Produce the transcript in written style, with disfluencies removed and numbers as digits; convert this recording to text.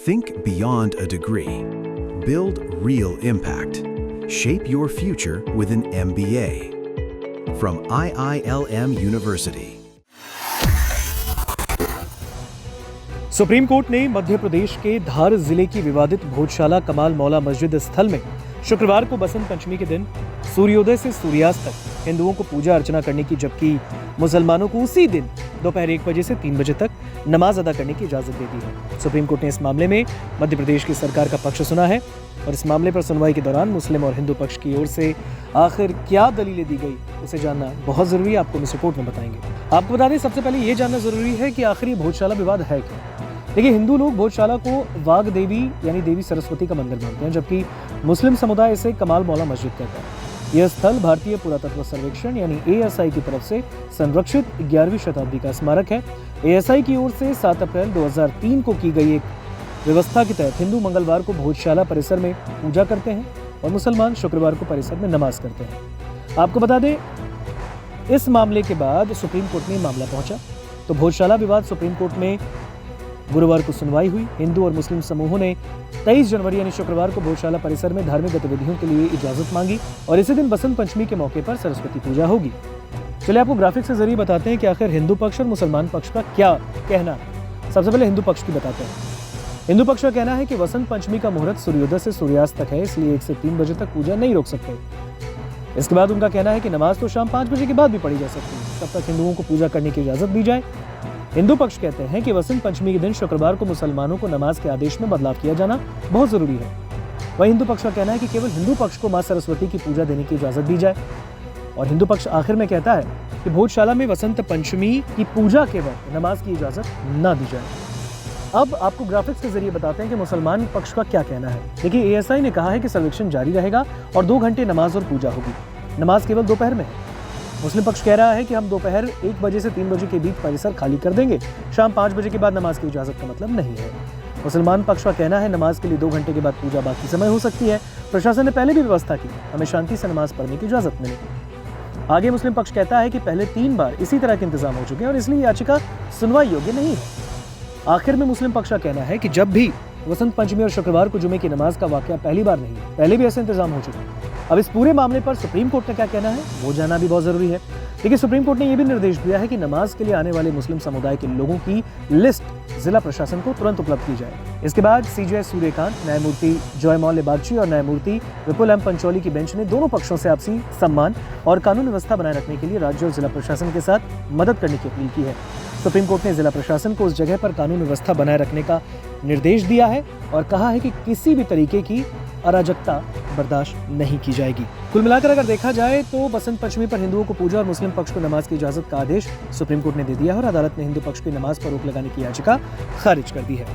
Think beyond a degree. Build real impact. Shape your future with an MBA. From IILM University. Supreme court ने मध्य प्रदेश के धार जिले की विवादित भोजशाला कमाल मौला मस्जिद स्थल में शुक्रवार को बसंत पंचमी के दिन सूर्योदय से सूर्यास्त तक हिंदुओं को पूजा अर्चना करने की, जबकि मुसलमानों को उसी दिन दोपहर 1 बजे से 3 बजे तक नमाज अदा करने की इजाजत दे दी है। सुप्रीम कोर्ट ने इस मामले में मध्य प्रदेश की सरकार का पक्ष सुना है और इस मामले पर सुनवाई के दौरान मुस्लिम और हिंदू पक्ष की ओर से आखिर क्या दलीलें दी गई उसे जानना बहुत जरूरी है। आपको इस रिपोर्ट में बताएंगे। आपको बता दें, सबसे पहले ये जानना जरूरी है कि आखिर ये भोजशाला विवाद है क्या। देखिए, हिंदू लोग भोजशाला को वाग देवी यानी देवी सरस्वती का मंदिर मानते हैं, जबकि मुस्लिम समुदाय इसे कमाल मौला मस्जिद कहता है। यह स्थल भारतीय पुरातत्व सर्वेक्षण यानी ASI की तरफ से संरक्षित 11वीं शताब्दी का स्मारक है। ASI की ओर से 7 अप्रैल 2003 को की गई एक व्यवस्था के तहत हिंदू मंगलवार को भोजशाला परिसर में पूजा करते हैं और मुसलमान शुक्रवार को परिसर में नमाज करते हैं। आपको बता दें, इस मामले के बाद सुप्रीम कोर्ट में मामला पहुंचा तो भोजशाला विवाद सुप्रीम कोर्ट में गुरुवार को सुनवाई हुई। हिंदू और मुस्लिम समूहों ने 23 जनवरी यानी शुक्रवार को भोजशाला परिसर में धार्मिक गतिविधियों के लिए इजाजत मांगी और इसी दिन बसंत पंचमी के मौके पर सरस्वती पूजा होगी। चलिए आपको ग्राफिक्स के जरिए बताते हैं कि आखिर हिंदू पक्ष और मुसलमान पक्ष का क्या कहना है। सबसे पहले हिंदू पक्ष की बताते हैं। हिंदू पक्ष का कहना है कि बसंत पंचमी का मुहूर्त सूर्योदय से सूर्यास्त तक है, इसलिए 1 से 3 बजे तक पूजा नहीं रोक सकते। इसके बाद उनका कहना है कि नमाज तो शाम 5 बजे के बाद भी पढ़ी जा सकती है, तब तक हिंदुओं को पूजा करने की इजाजत दी जाए। हिंदू पक्ष कहते हैं कि बसंत पंचमी के दिन शुक्रवार को मुसलमानों को नमाज के आदेश में बदलाव किया जाना बहुत जरूरी है। वहीं हिंदू पक्ष का कहना है कि केवल हिंदू पक्ष को मां सरस्वती की पूजा देने की इजाजत दी जाए। और हिंदू पक्ष आखिर में कहता है कि भोजशाला में बसंत पंचमी की पूजा के वक्त नमाज की इजाजत न दी जाए। अब आपको ग्राफिक्स के जरिए बताते हैं कि मुसलमान पक्ष का क्या कहना है। देखिए, ASI ने कहा है कि सर्वेक्षण जारी रहेगा और 2 घंटे नमाज और पूजा होगी। नमाज केवल दोपहर में है। मुस्लिम पक्ष कह रहा है कि हम दोपहर 1 बजे से 3 बजे के बीच परिसर खाली कर देंगे, शाम 5 बजे के बाद नमाज की इजाजत का मतलब नहीं है। मुसलमान पक्ष का कहना है नमाज के लिए 2 घंटे के बाद पूजा बाकी समय हो सकती है। प्रशासन ने पहले भी व्यवस्था की, हमें शांति से नमाज पढ़ने की इजाजत मिली। आगे मुस्लिम पक्ष कहता है कि पहले 3 बार इसी तरह के इंतजाम हो चुके हैं और इसलिए याचिका सुनवाई योग्य नहीं है। आखिर में मुस्लिम पक्ष का कहना है कि जब भी बसंत पंचमी और शुक्रवार को जुमे की नमाज का वाकया पहली बार नहीं है, पहले भी ऐसे इंतजाम हो चुके हैं। अब इस पूरे मामले पर सुप्रीम कोर्ट का क्या कहना है वो जानना भी बहुत जरूरी है। देखिए, सुप्रीम कोर्ट ने यह भी निर्देश दिया है कि नमाज के लिए आने वाले मुस्लिम समुदाय के लोगों की लिस्ट जिला प्रशासन को तुरंत उपलब्ध की जाए। इसके बाद CJ सूर्यकांत, न्यायमूर्ति जयमौल बागची और न्यायमूर्ति विपुल M पंचौली की बेंच ने दोनों पक्षों से आपसी सम्मान और कानून व्यवस्था बनाए रखने के लिए राज्य और जिला प्रशासन के साथ मदद करने की अपील की है। सुप्रीम कोर्ट ने जिला प्रशासन को उस जगह पर कानून व्यवस्था बनाए रखने का निर्देश दिया है और कहा है कि किसी भी तरीके की अराजकता बर्दाश्त नहीं की जाएगी। कुल मिलाकर अगर देखा जाए तो बसंत पंचमी पर हिंदुओं को पूजा और मुस्लिम पक्ष को नमाज की इजाजत का आदेश सुप्रीम कोर्ट ने दे दिया है और अदालत ने हिंदू पक्ष की नमाज पर रोक लगाने की याचिका खारिज कर दी है।